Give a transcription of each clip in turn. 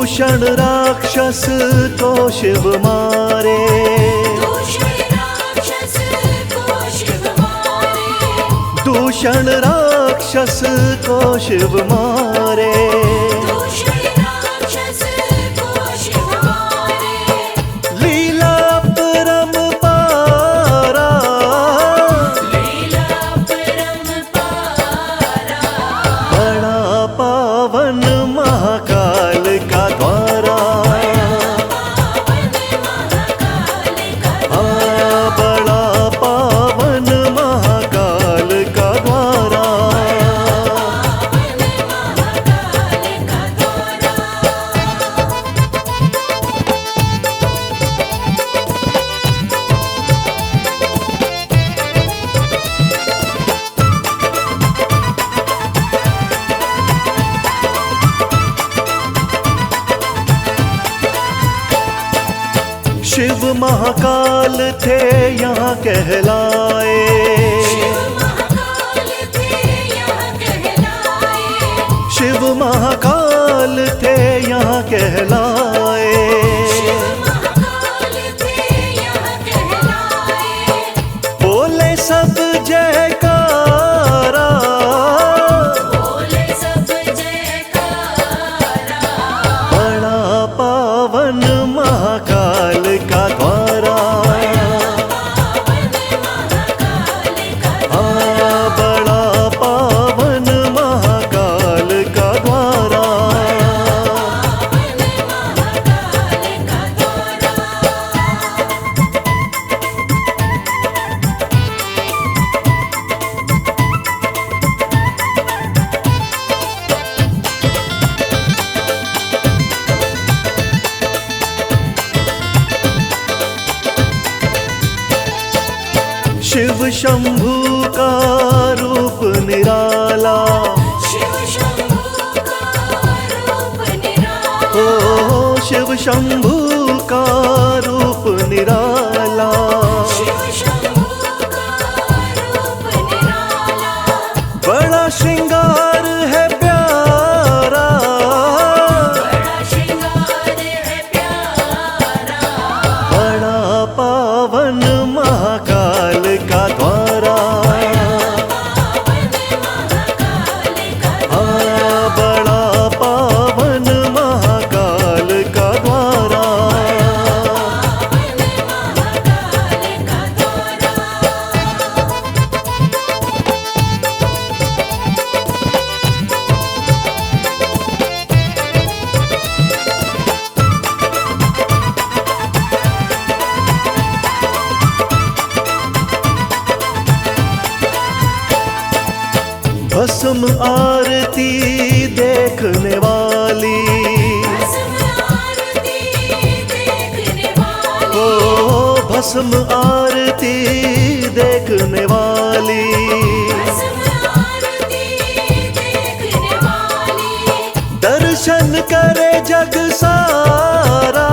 दूषण राक्षस को शिव मारे, दूषण राक्षस को शिव मारे, लीला परम्पारा, बड़ा पावन महाकाल का द्वारा, बड़ा पावन महाकाल का द्वारा। शिव महाकाल थे यहाँ कहलाए, शिव महाकाल थे यहाँ कहलाए, बोले सब जयकारा, बड़ा पावन महाकाल का द्वारा, बड़ा पावन महाकाल का द्वारा। शिव शंभू का रूप निराला, ओ शिव शंभू का रूप निराला, बड़ा श्रृंगार है प्यारा, बड़ा पावन महाकाल का द्वारा, बड़ा पावन महाकाल का द्वारा। भस्म आरती देखने वाली, ओ भस्म आरती देखने वाली, दर्शन करे जग सारा,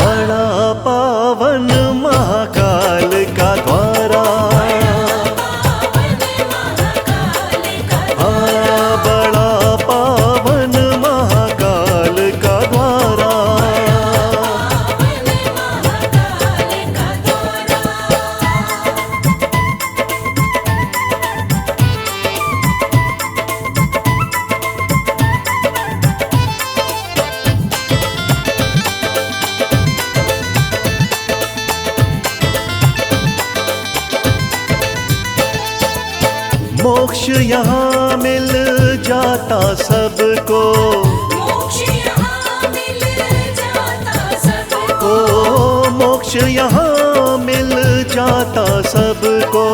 बड़ा पावन महाकाल का द्वारा, बड़ा पावन महाकाल का द्वारा। मोक्ष यहाँ मिल जाता सबको, ओ मोक्ष यहाँ मिल जाता सबको,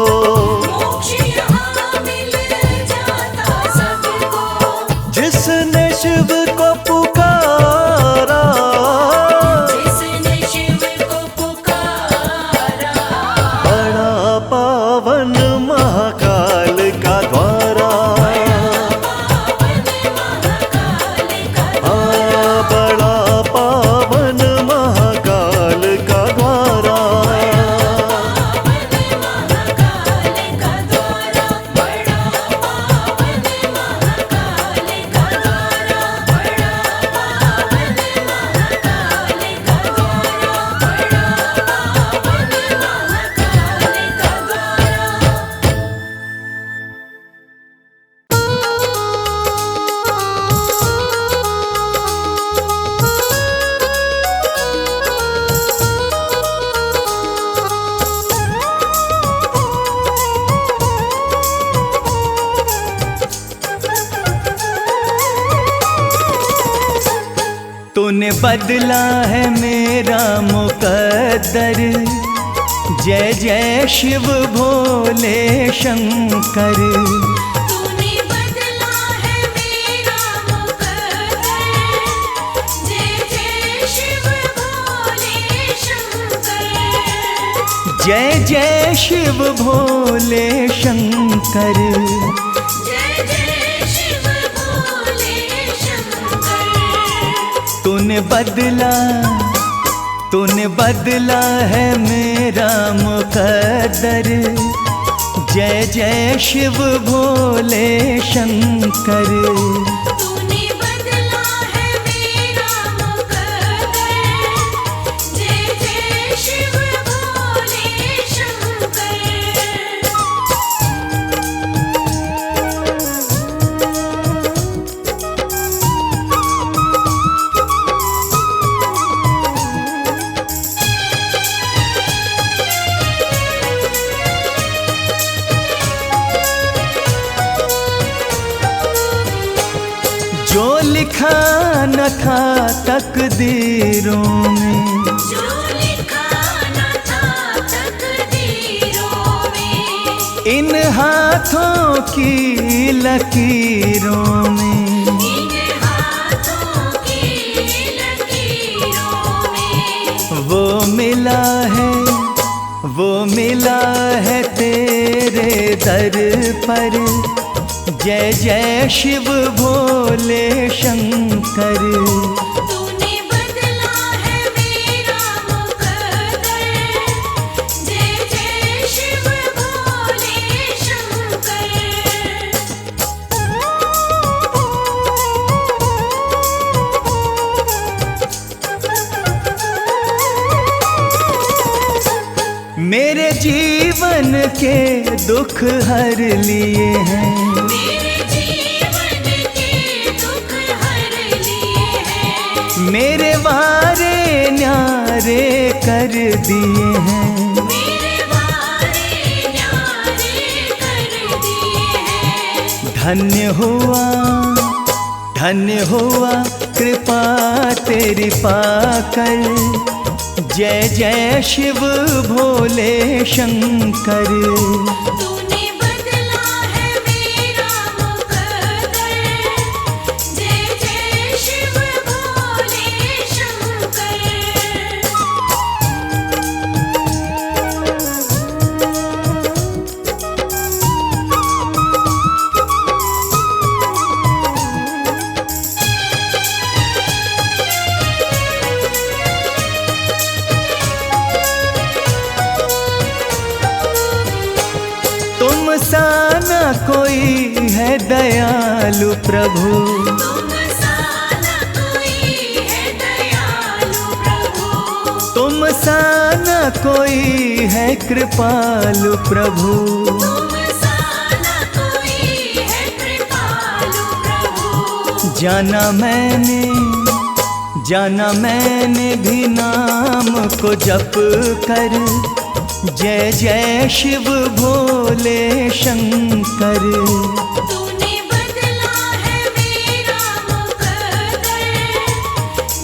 जिसने शिव को पुकारा, बड़ा पावन महाकाल का द्वारा, बड़ा पावन महाकाल का द्वारा। तूने बदला है मेरा मुकद्दर, जय जय शिव भोले शंकर। तूने बदला है मेरा मुकद्दर, जय जय शिव भोले शंकर। जय जय शिव भोले शंकर। जय जय शिव भोले शंकर। तूने बदला है मेरा मुकद्दर, जय जय शिव भोले शंकर। तूने बदला है मेरा मुकद्दर, जय जय शिव भोले शंकर। जो लिखा न था तकदीरों में, जो लिखा न था तकदीरों में, इन हाथों की लकीरों में, इन हाथों की लकीरों में, वो मिला है तेरे दर पर। जय जय शिव भोले शंकर। तूने बदला है मेरा मुकद्दर, जय जय शिव भोले शंकर। मेरे जीवन के दुख हर लिए हैं, मेरे जीवन के दुख हर लिए हैं, मेरे वारे न्यारे कर दिए हैं। मेरे वारे न्यारे कर दिए हैं। धन्य हुआ कृपा तेरी पाकर। जय जय शिव भोले शंकर। तूने बदला है मेरा मुकद्दर, जय जय शिव भोले शंकर। तुम सा न कोई है दयालु प्रभु, तुम सा न कोई है दयालु प्रभु, तुम सा न कोई है कृपालु प्रभु। तुम सा न कोई है कृपालु प्रभु। जाना मैंने भी नाम को जप कर। जय जय शिव भोले शंकर। तूने बदला है मेरा मुकद्दर,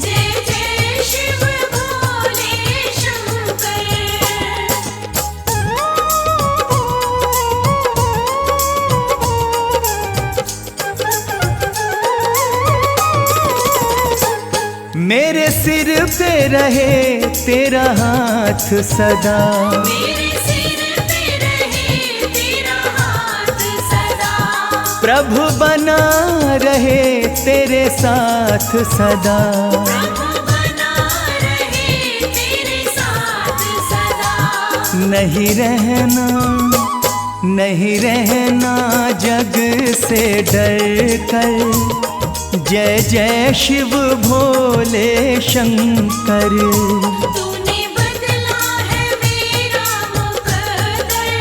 जय जय शिव भोले शंकर। मेरे सिर पे रहे तेरा हाथ सदा, मेरे सिर पे रहे तेरा हाथ सदा। प्रभु बना रहे तेरे साथ सदा। प्रभु बना रहे तेरे साथ सदा। नहीं रहना जग से डर कर। जय जय शिव भोले शंकर। तूने बदला है मेरा मुकद्दर,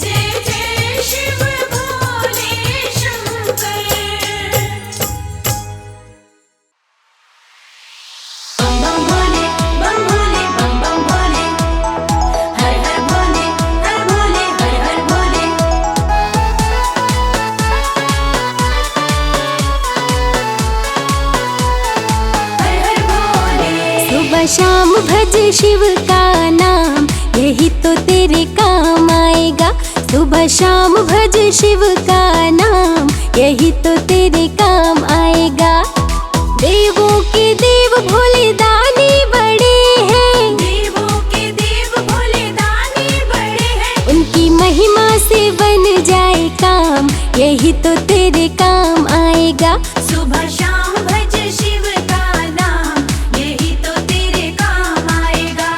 जय जय शिव भोले शंकर। बम बम भोले बम बम भोले, हर हर भोले हर भोले हर हर भोले। हर सुबह शाम भज शिव का नाम, यही तो तेरे काम आएगा। सुबह शाम भज शिव का नाम, यही तो तेरे काम आएगा। देवों के देव भोले दानी बड़े हैं, देवों के देव भोले दानी बड़े हैं। उनकी महिमा से बन जाए काम, यही तो तेरे काम आएगा। सुबह शाम भज शिव का नाम, यही तो तेरे काम आएगा।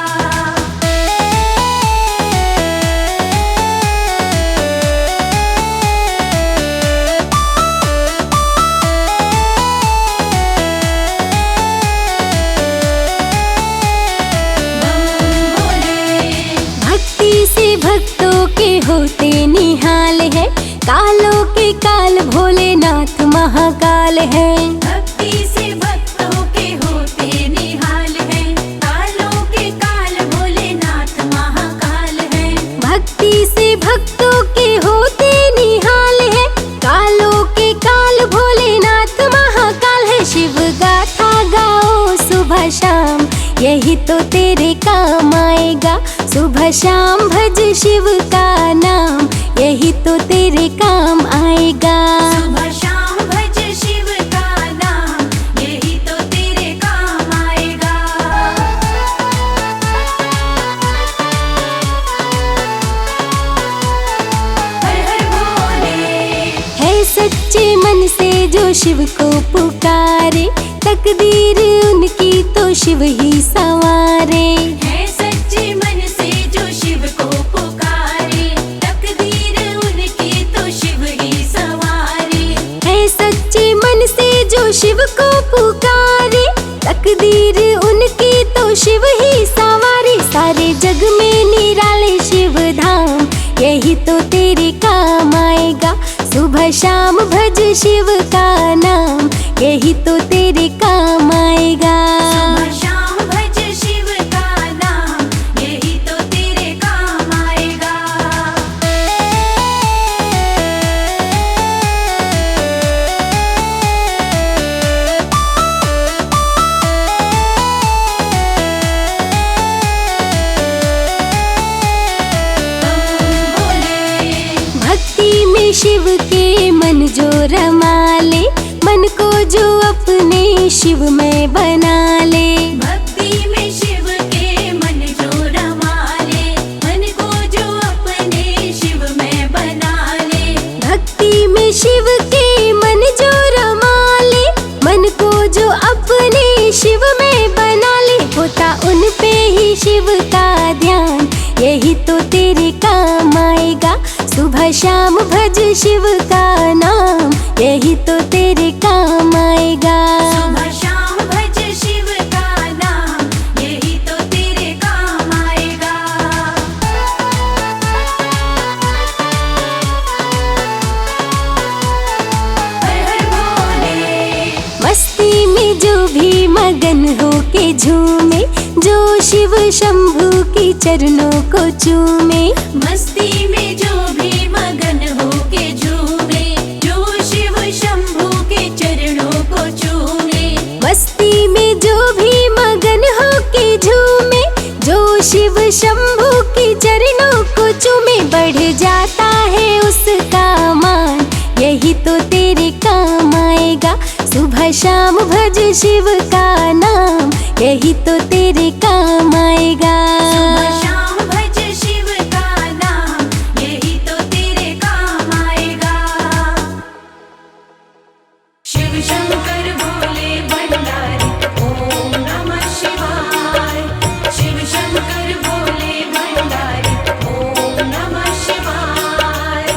बम भोले। भक्ति से भक्तों के होते निहाल है, कालों के काल भोलेनाथ महाकाल है। भक्ति से भक्तों के होते निहाल है, कालों के काल भोलेनाथ महाकाल है। भक्ति से भक्तों के होते निहाल है, कालों के काल भोलेनाथ महाकाल है। शिव गाथा गाओ सुबह शाम, यही तो तेरे काम आएगा। सुबह शाम भज शिव का नाम, यही तो तेरे काम आएगा। सुबह शाम भज शिव का नाम, यही तो तेरे काम आएगा। हर हर भोले। है सच्चे मन से जो शिव को पुकारे, तकदीर उनकी तो शिव ही संवारे। है सच्चे मन से जो शिव को पुकारे, तकदीर उनकी तो शिव ही संवारे। है सच्चे मन से जो शिव को पुकारे, तकदीर उनकी तो शिव ही संवारे। सारे जग में निराले शिव धाम, यही तो तेरे काम आएगा। सुबह शाम भज शिव का नाम, यही तो तेरे काम आएगा। सुबह शाम भज शिव का नाम, यही तो तेरे काम आएगा। बम भोले। भक्ति में शिव के मन जो रमा ले, मन को जो अपने शिव में बना ले। भक्ति में शिव के मन जो रमा ले, मन को जो अपने शिव में बना ले। भक्ति में शिव के मन जो रमा ले, मन को जो अपने शिव में बना ले। होता उन पे ही शिव का ध्यान, यही तो तेरे काम आएगा। सुबह शाम भज शिव का नाम, यही तो तेरे काम आएगा। सुबह शाम भज शिव का नाम, यही तो तेरे काम आएगा। हर हर भोले। मस्ती में जो भी मगन हो के झूमे, जो शिव शंभू की चरणों को चूमे। मस्ती में जो भी मगन हो के झूमे, जो शिव शंभू के चरणों को चूमे। मस्ती में जो भी मगन हो के झूमे, जो शिव शंभू की चरणों को चूमे। बढ़ जाता है उसका मान, यही तो तेरे काम आएगा। सुबह शाम भज शिव का नाम, यही तो तेरे काम आएगा। सुबह शाम भज शिव का नाम, यही तो तेरे काम आएगा। शिव शंकर भोले भंडारी, ओम नमः शिवाय। शिव शंकर भोले भंडारी, ओम नमः शिवाय।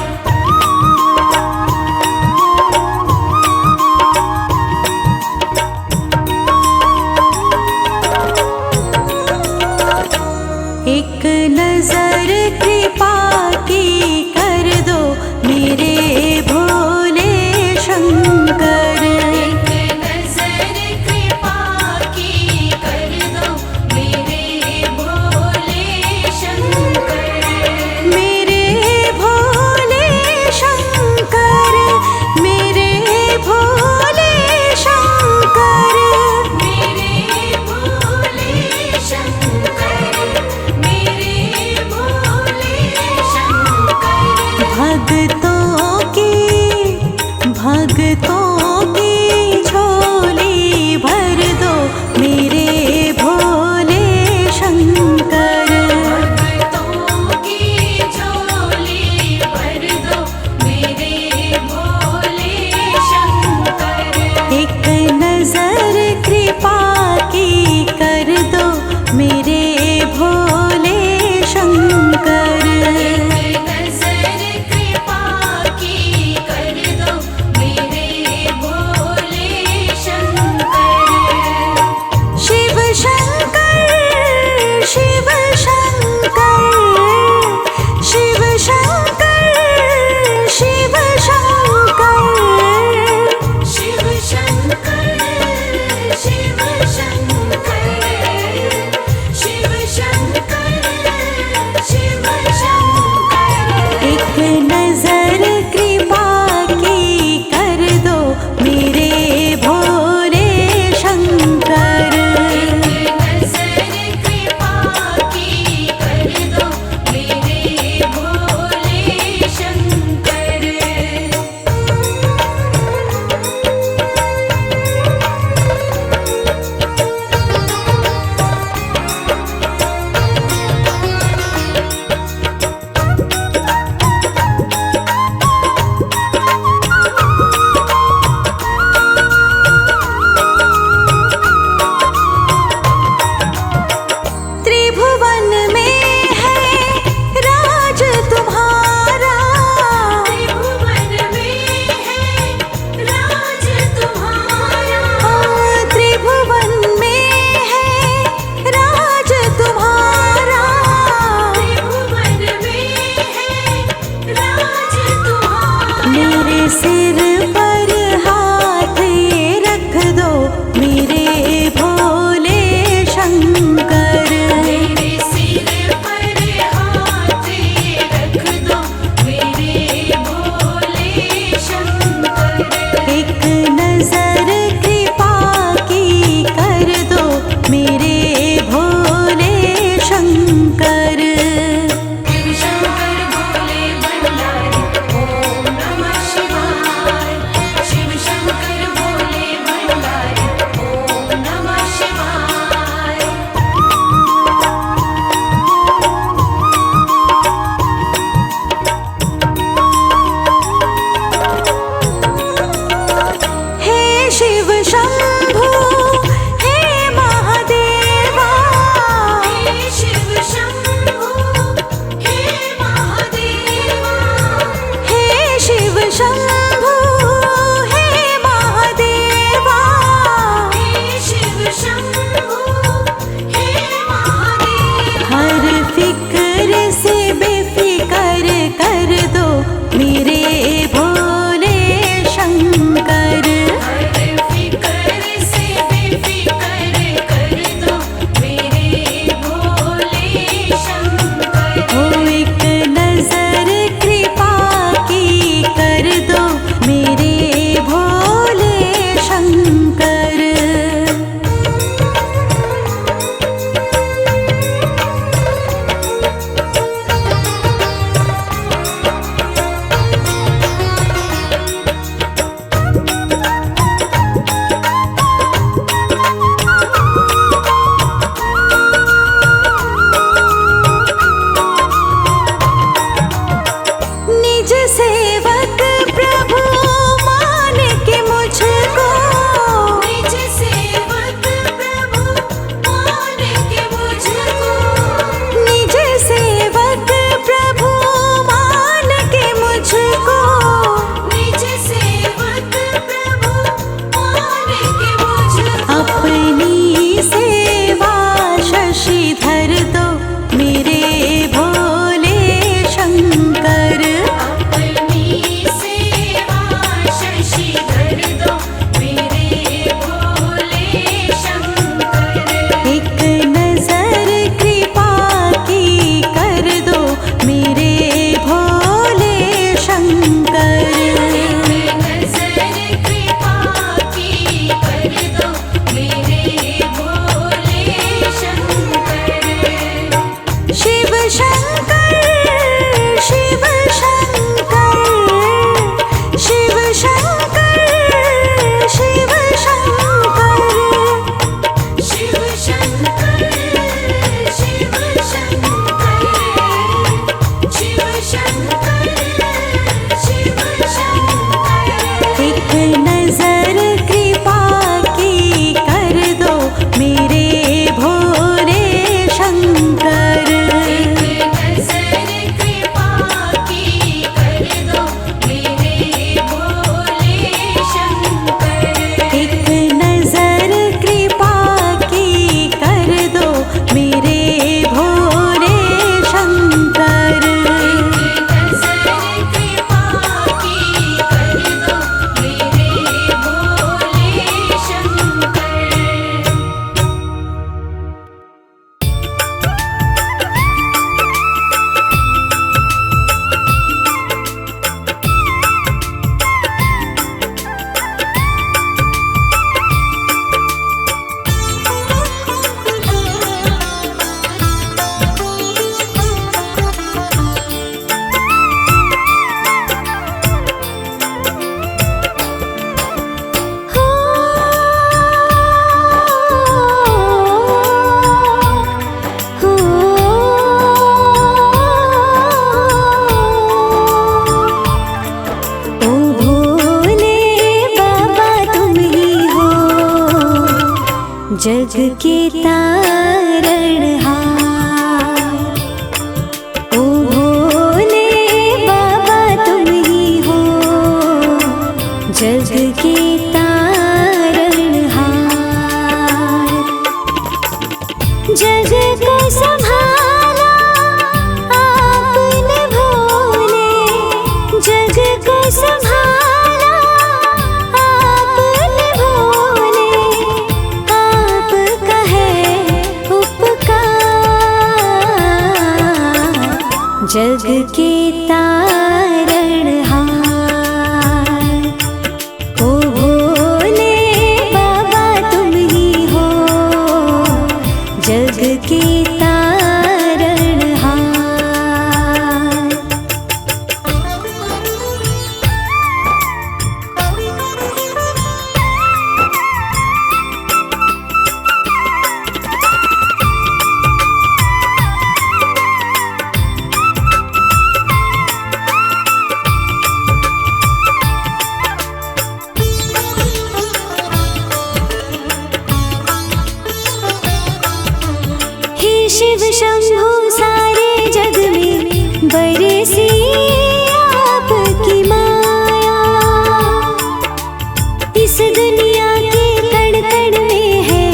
भक्तों की झोली भर दो मेरे भोले शंकर। भक्तों की झोली भर दो मेरे भोले शंकर। एक नजर कृपा की कर दो मेरे भोले शंकर। एक नजर कृपा जग के तारणहार। ओ भोले बाबा तुम ही हो जग के तारणहार। जग को संभाला आपने भोले, जग को संभाला आपने भोले, आपका है उपकार जग के तारणहार। ओ भोले बाबा तुम ही हो जग के तारणहार। हे शिव शंभु सारे जग में बरसी आपकी माया। इस दुनिया के कण कण में है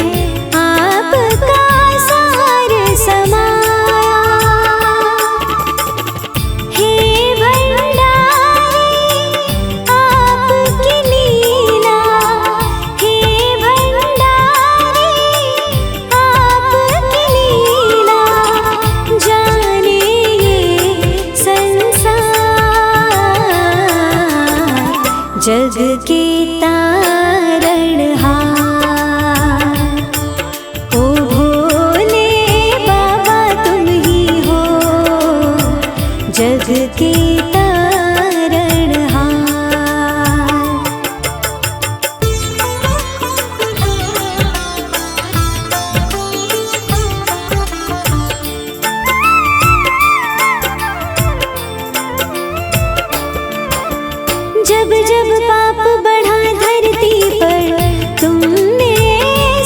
आपका सार समाया। हे भंडारी आपकी लीला, हे भंडारी आपकी लीला, जाने ये संसार जग के तारणहार। ओ भोले बाबा तुम ही हो जग के तारणहार। जब जब पाप बढ़ा धरती पर तुमने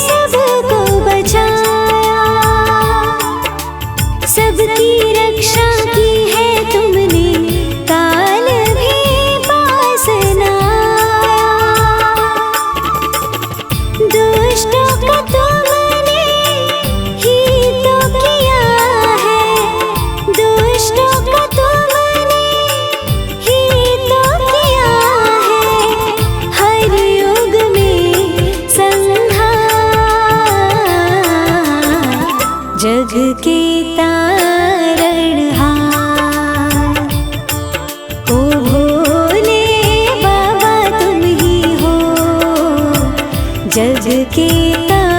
सबको बचाया। सबकी रक्षा की है तुमने, काल भी पास न आया। दुष्टों का तुमने ही तो किया है, दुष्टों का तुमने ही तो किया है। हर युग में संहार जग के तारणहार। ओ भोले बाबा तुम ही हो जग के तारणहार।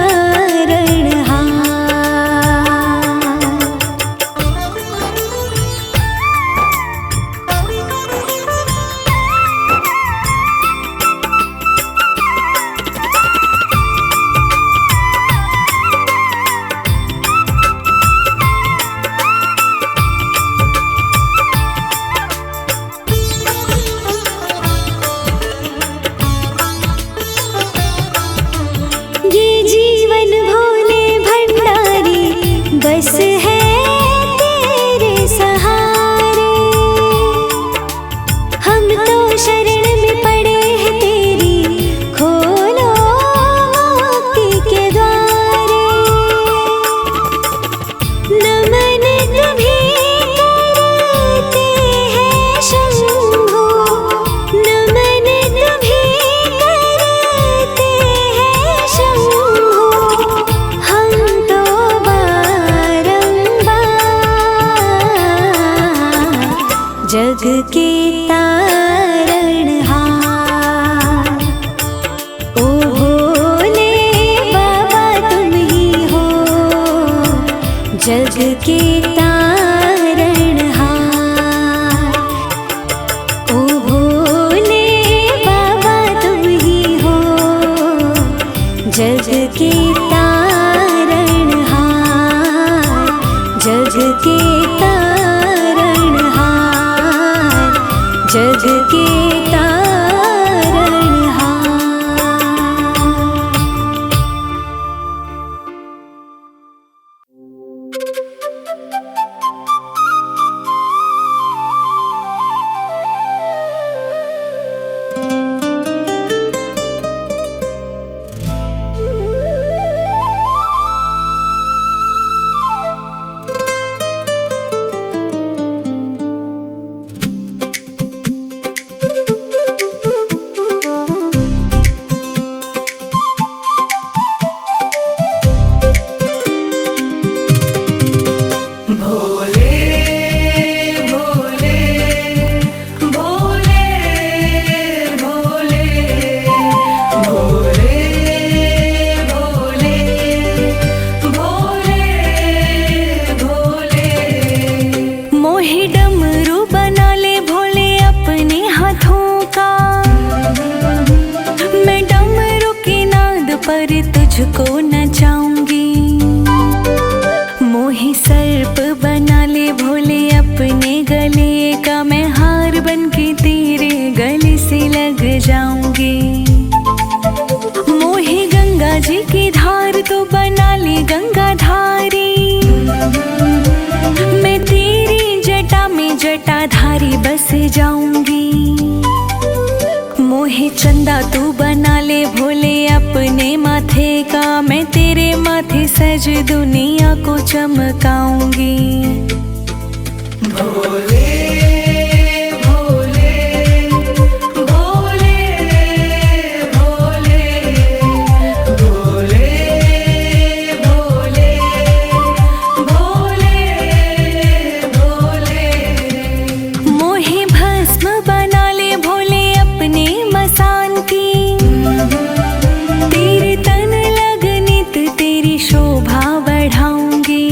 ये जीवन भोले भंडारी बस है तेरे सहारे। हम तो शरण में पड़े हैं तेरी, खोलो मुक्ति के द्वारे। नमन तुम्हें करते हैं शंभु, नमन तुम्हें करते हैं शंभु। हम तो बारंबार जग के तारणहार। ओ भोले बाबा तुम ही हो जग के तारणहार। ओ भोले बाबा तुम ही हो जग के तारणहार। जग के तारणहार, जग के तारणहार। पर तुझको नचाऊंगी। मोहे सर्प बना ले भोले अपने गले का, मैं हार बन के तेरे गले से लग जाऊंगी। मोहे गंगा जी की धार तो बना ले गंगाधारी, मैं तेरी जटा में जटाधारी बस जाऊंगी। मोहे चंदा तू बना ले भोले अपने माथे का, मैं तेरे माथे सज दुनिया को चमकाऊंगी। भोले भोले भोले भोले भोले भोले भोले भोले। मोहे भस्म बना ले भोले अपने मसान की, तेरे तन लगनित तेरी शोभा बढ़ाऊंगी।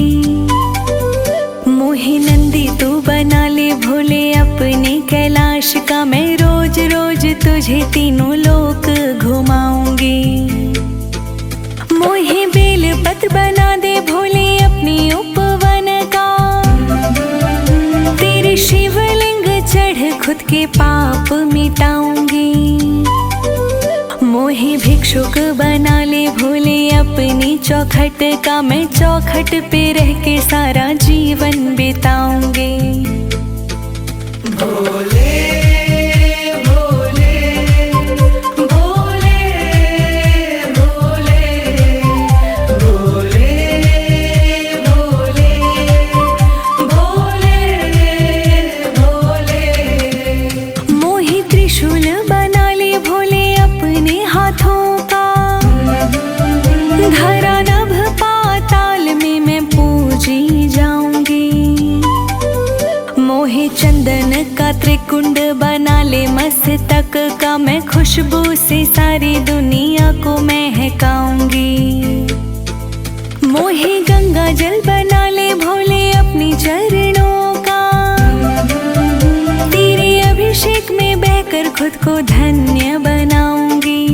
मोहे नंदी तू बना ले भोले अपने कैलाश का, मैं रोज रोज तुझे तीनों लोक घुमाऊंगी। मोहे बेल पत्र बना दे भोले अपनी उपवन का, तेरे शिवलिंग चढ़ खुद के पाप मिटाऊंगी। मोहे भिक्षुक बना ले भोले अपनी चौखट का, मैं चौखट पे रह के सारा जीवन बिताऊंगी। भोले भोले भोले भोले भोले भोले भोले भोले। मोहे त्रिशूल बना ले भोले अपने हाथों का, धरा नभ पाताल में मैं पूजी जाऊंगी। मोहे चंदन का त्रिकुंड बना ले मस्तक का, मैं खुशबू से सारी दुनिया को महकाऊंगी। मोहे गंगा जल बना ले भोले अपनी चरणों का, तेरे अभिषेक में बहकर खुद को धन्य बनाऊंगी।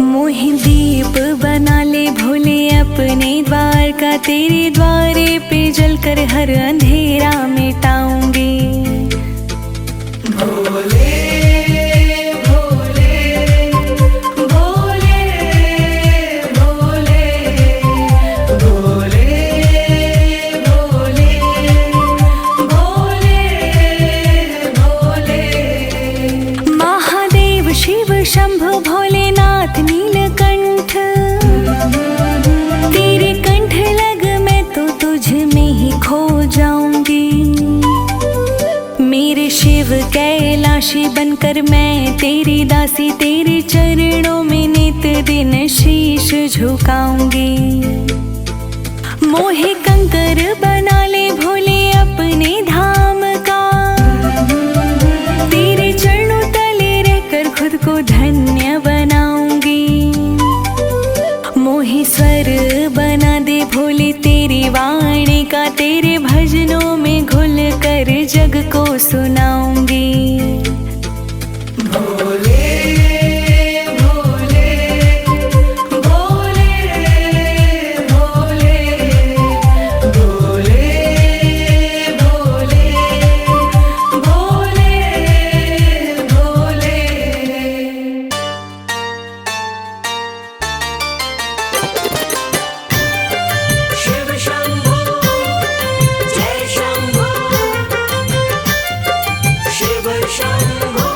मोहे दीप बना ले भोले अपने द्वार का, तेरे द्वारे पे जलकर हर अंधेरा मिटाऊंगी। भोले भोले भोले भोले भोले भोले भोले भोले। महादेव शिव शंभु भोलेनाथ नीलकंठ, तेरे कंठ लग मैं तो तुझ में ही खो जाऊंगी। मेरे शिव कैलाशी बनकर मैं तेरी दासी, तेरे चरणों में नित दिन शीश झुकाऊंगी। मोहे कंकर बना ले भोले अपने धाम का, तेरे चरणों तले रहकर खुद को धन्य बनाऊंगी। मोहे स्वर बना दे भोले तेरी वाणी का, तेरे भजनों में घुल कर जग को सुनाऊंगी। भोले भोले भोले भोले भोले भोले भोले भोले। शिव शंभो जय शंभो, शिव शंभो।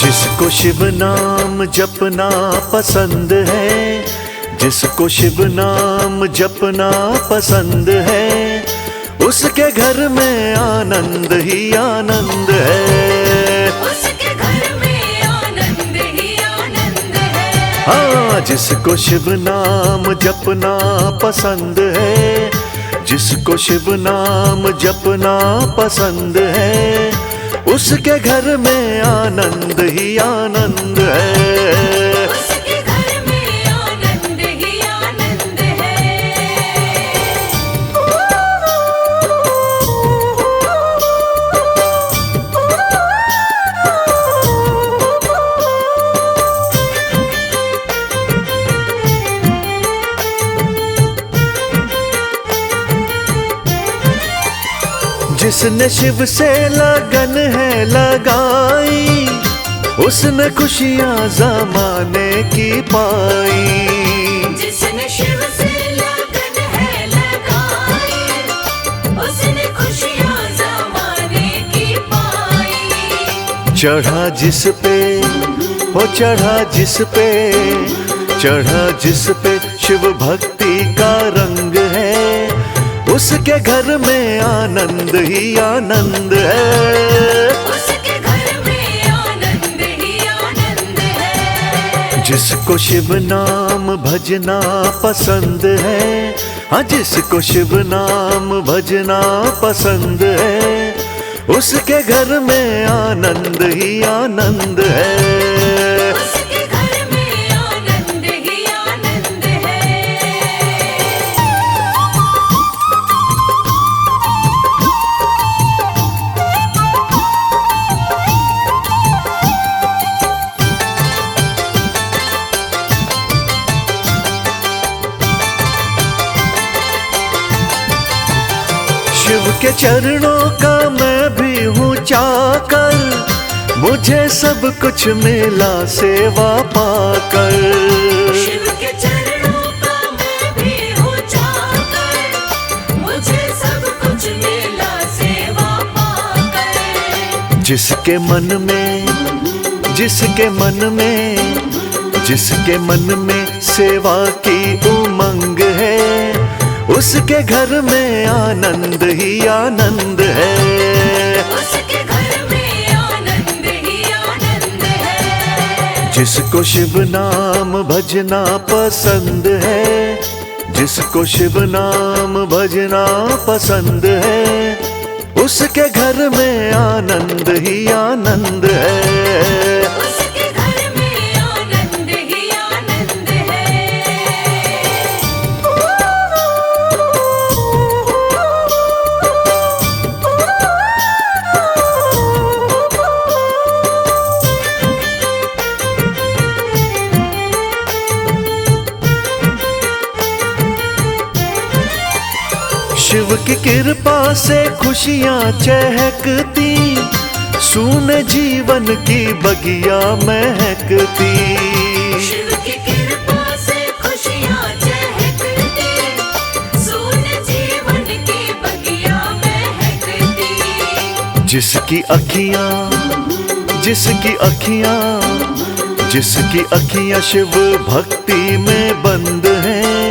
जिसको शिव नाम जपना पसंद है, जिसको शिव नाम जपना पसंद है, उसके घर में आनंद ही आनंद है। उसके घर में आनंद ही आनंद है। हाँ, जिसको शिव नाम जपना पसंद है, जिसको शिव नाम जपना पसंद है, उसके घर में आनंद ही आनंद है। उसके घर में आनंद ही आनंद जिसने शिव से लगन है लगाई, उसने खुशियाँ ज़माने की पाई। जिसने शिव से लगन है लगाई, उसने खुशियाँ ज़माने की पाई। चढ़ा जिस पे, वो चढ़ा जिस पे, चढ़ा जिस पे शिव भक्ति का रंग है, उसके घर में आनंद ही आनंद है। उसके घर में आनंद ही आनंद है। जिसको शिव नाम भजना पसंद है, हाँ जिसको शिव नाम भजना पसंद है, उसके घर में आनंद ही आनंद है। उसके घर में आनंद ही आनंद है। शिव के चरणों का मैं भी हूँ चाकर, मुझे सब कुछ मिला सेवा पाकर। शिव के चरणों का मैं भी हूँ चाकर, मुझे सब कुछ मिला सेवा पाकर। जिसके मन में, जिसके मन में, जिसके मन में सेवा की उमंग है, उसके घर में आनंद ही आनंद है। उसके घर में आनंद ही आनंद है। जिसको शिव नाम भजना पसंद है, जिसको शिव नाम भजना पसंद है, उसके घर में आनंद ही आनंद है। उसके घर में आनंद ही आनंद है। शिव की कृपा से खुशियाँ चहकती, सूने जीवन की बगिया महकती। शिव की कृपा से खुशियाँ चहकती, सूने जीवन की बगिया महकती। जिसकी अखियाँ, जिसकी अखियाँ, जिसकी अखियाँ शिव भक्ति में बंद हैं,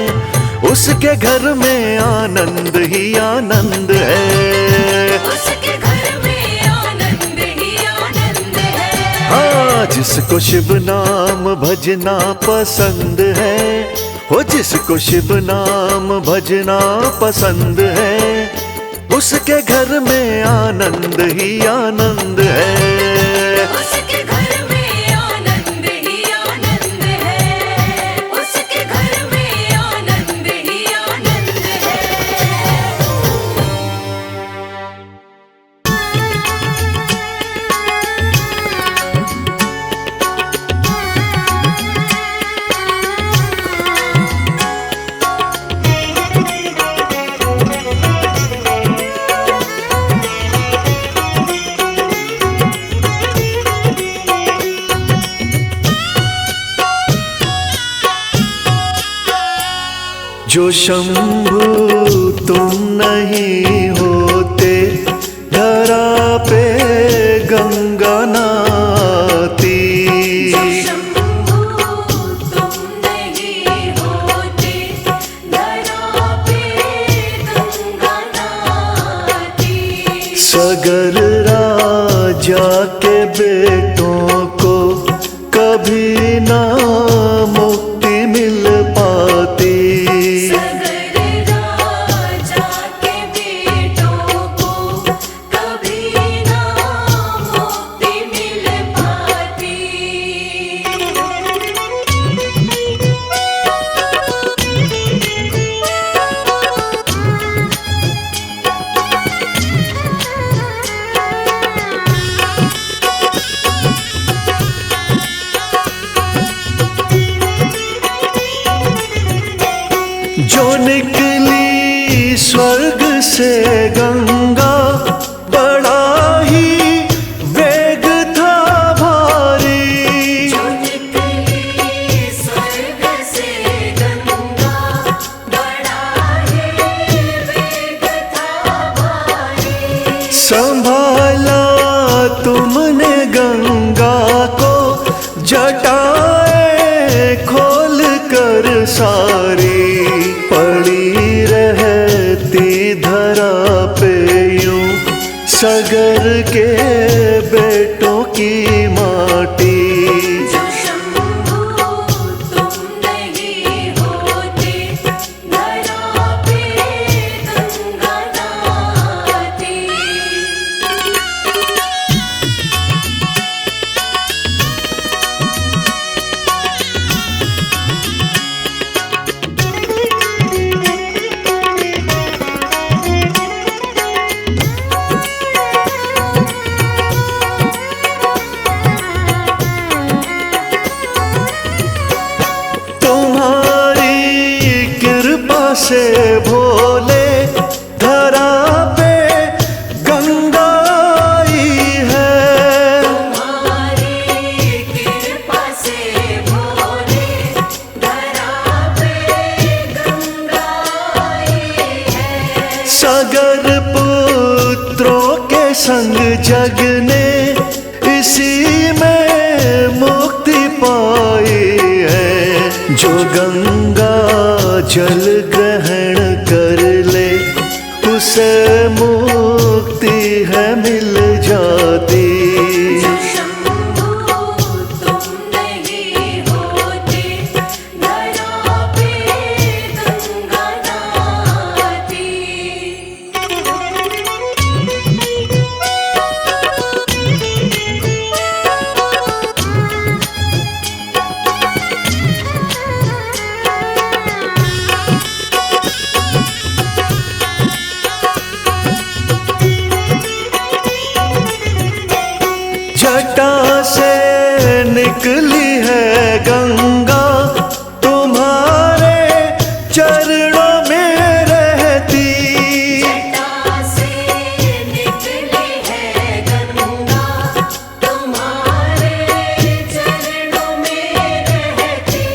उसके घर में आनंद ही आनंद है। उसके घर में आनंद ही आनंद है। हाँ जिसको शिव नाम भजना पसंद है, हो जिसको शिव नाम भजना पसंद है, उसके घर में आनंद ही आनंद है। उसके घर में आनंद ही आनंद है। उसके घर में आनंद ही आनंद है। जो शंभु तुम नहीं होते, धरा पे गंगा नाती। शंभू तुम नहीं होते, धरा पे गंगा नाती। सगर राजा के बेटों को कभी ना मुक्ति मिल पाती। सगर राजा के बेटों को कभी ना जो निकली स्वर्ग से गंगा, बड़ा ही वेग था भारी। जो निकली स्वर्ग से गंगा, बड़ा ही वेग था भारी। संभाला तुमने गंगा को, जटाएं खोल कर सारी, पड़ी रहती धरा पे यूं सगर के बेटों की माटी। जो शंभू तुम नहीं होते, धरा पे गंगा नहाती। तुम्हारी कृपा से भोले धरा पे गंगा आई है। तुम्हारी कृपा से भोले, धरा पे गंगा आई है। सागर पुत्रों के संग जग ने इसी में मुक्ति पाई है। जो गंगा जल ग्रहण कर ले, उसे मुक्ति है मिल जाती। जो शंभू तुम नहीं होते, धरा पे गंगा नहाती। जटा से निकली है गंगा, तुम्हारे चरणों में रहती। जटा से निकली है गंगा, तुम्हारे चरणों में रहती।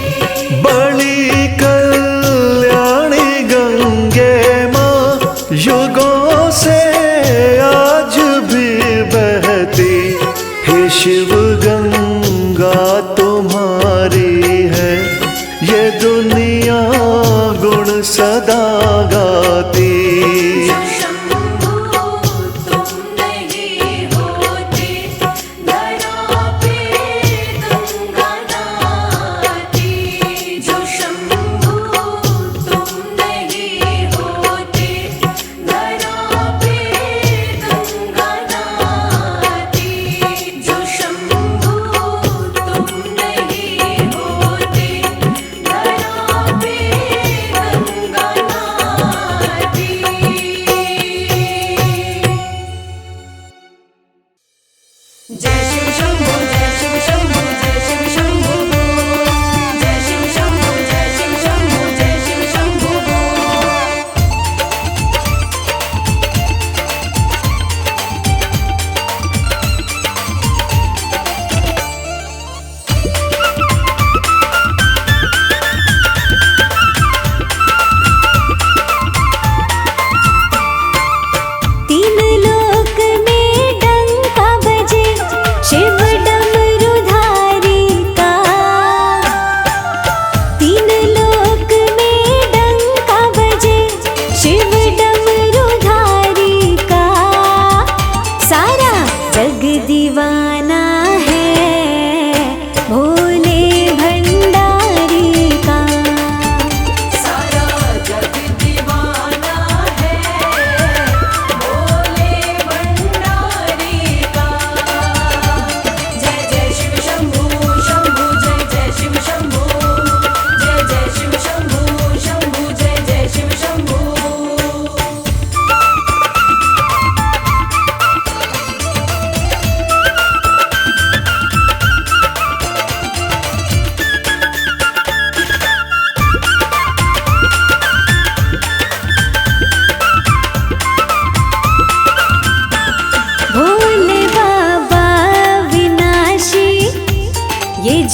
बड़ी कल्याणी गंगे माँ, युगों से आज भी बहती। हे शिव गंगा तुम्हारी है ये दुनिया गुण सदा गाती। जो शंभू तुम नहीं होते, धरा पे गंगा नहाती। जो शंभू तुम नहीं होते, धरा पे गंगा नहाती। जो शंभू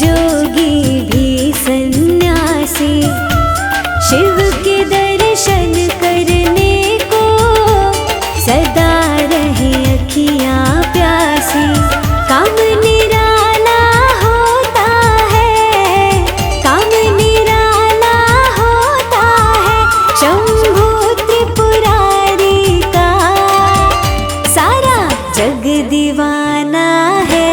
जोगी भी सन्यासी शिव के दर्शन करने को सदा रहे अखियाँ प्यासी। काम निराला होता है, काम निराला होता है शंभु त्रिपुरारी का। सारा जग दीवाना है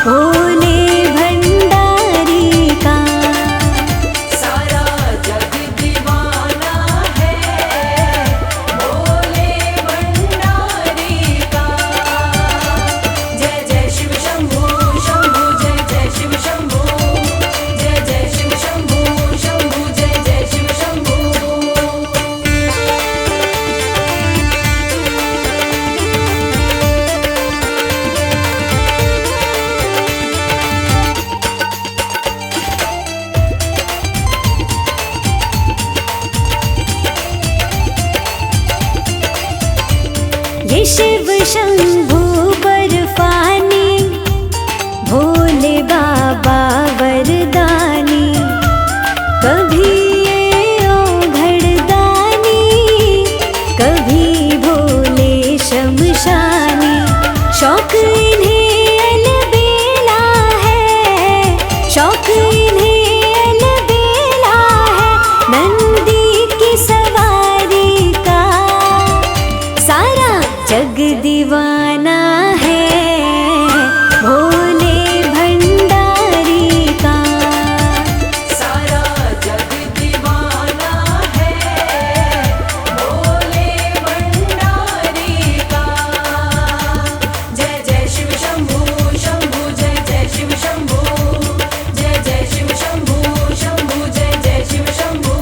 भोले भंडारी का। सारा जग दीवाना है भोले भंडारी का। जय जय शिव शंभू शंभू जय जय शिव शंभू, जय जय शिव शंभू शंभू जय जय शिव शंभू। ये शिव शंभू बर्फानी भोले बाबा वरदानी। कभी ये ओघड़दानी कभी भोले शमशानी। शौक इन्हें अलबेला है, शौक इन्हें अलबेला है नंदी की सवारी का। सारा जग दीवाना है भोले भंडारी का। सारा जग दीवाना है भोले भंडारी का। जय जय शिव शंभू शंभू जय जय शिव शंभू, जय जय शिव शंभू शंभू जय जय शिव शंभू।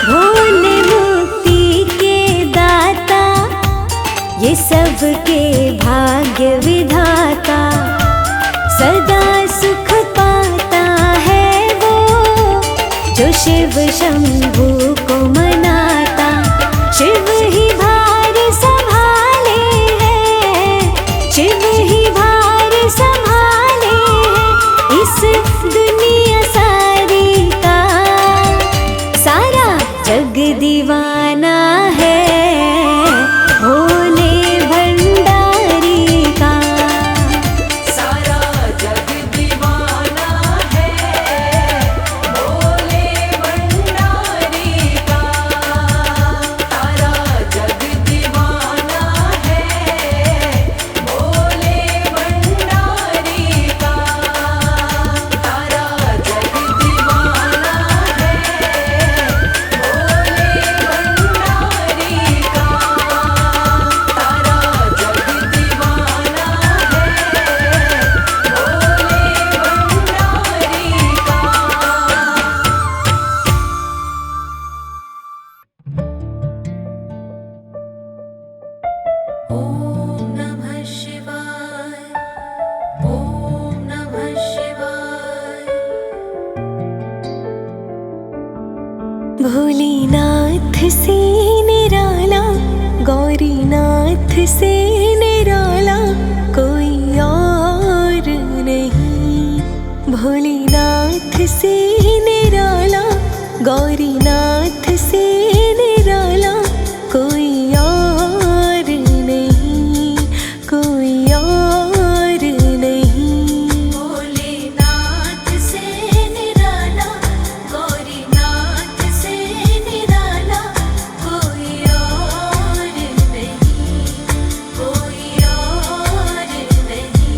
भोले मुक्ति के दाता ये सबके भाग्य विधाता। सदा सुख पाता है वो जो शिव शंभू को मनाता। शिव ही भार संभाले हैं, शिव ही भार संभाले हैं इस दुनिया सारी का। सारा जग दीवाना है भोले भंडारी का। सारा जग दीवाना है भोले भंडारी का। सारा जग दीवाना है भोले भंडारी का। सारा जग दीवाना है भोले भंडारी का। सारा जग दीवाना है ओम नमः शिवाय, ओम नमः शिवाय। भोलेनाथ से निराला गौरीनाथ से निराला कोई और नहीं। भोलेनाथ से निराला गौरीनाथ से निराला कोई और नहीं, कोई और नहीं। भोलेनाथ से निराला गौरीनाथ से निराला कोई और नहीं, कोई और नहीं।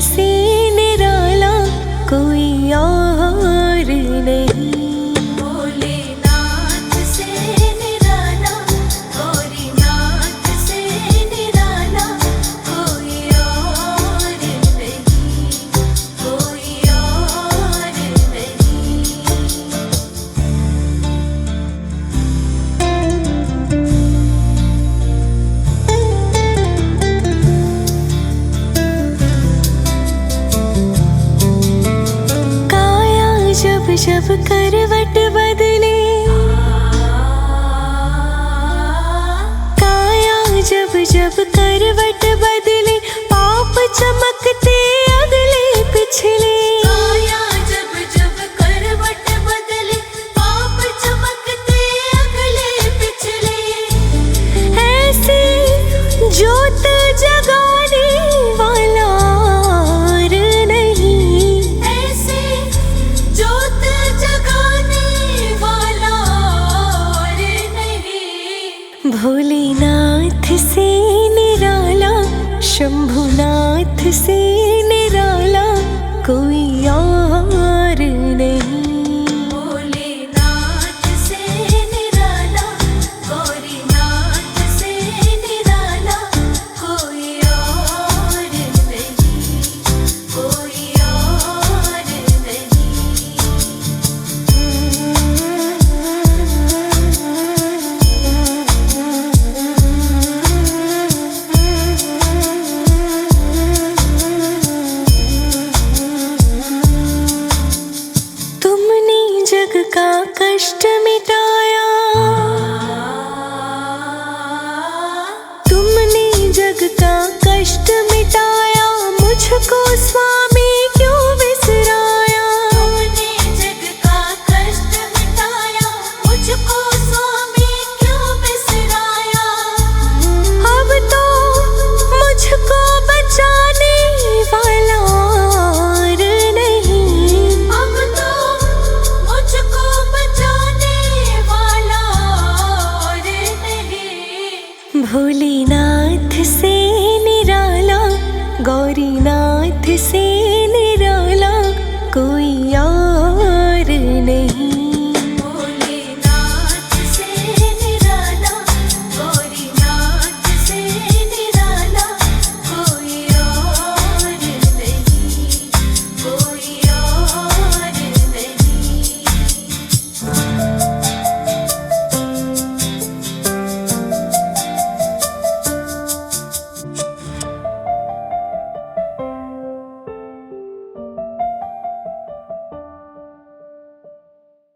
से निराला कोई और नहीं। भोलेनाथ से निराला, गौरीनाथ से निराला कोई और नहीं, कोई और नहीं। काया जब जब करवट बदले, काया जब जब करवट बदले, पाप चमकते अगले पिछले। काया जब जब करवट बदले, पाप चमकते अगले पिछले। ऐसी जोत जगाने वाला और नहीं, ऐसे जोत जगाने वाला और नहीं। भोलेनाथ से निराला, शंभुनाथ से निराला कोई और नहीं। भोलेनाथ से निराला, गौरीनाथ से निराला कोई और नहीं, कोई और नहीं। तुमने जग का कष्ट मिटाया, तुमने जग का कष्ट मिटाया, मुझको स्वामी क्यों बिसराया। तुमने जग का कष्ट मिटाया, मुझको स्वामी क्यों बिसराया। अब तो मुझको बचाने वाला और नहीं। अब तो मुझको बचाने वाला और नहीं। भोलेनाथ से निराला, गौरीनाथ से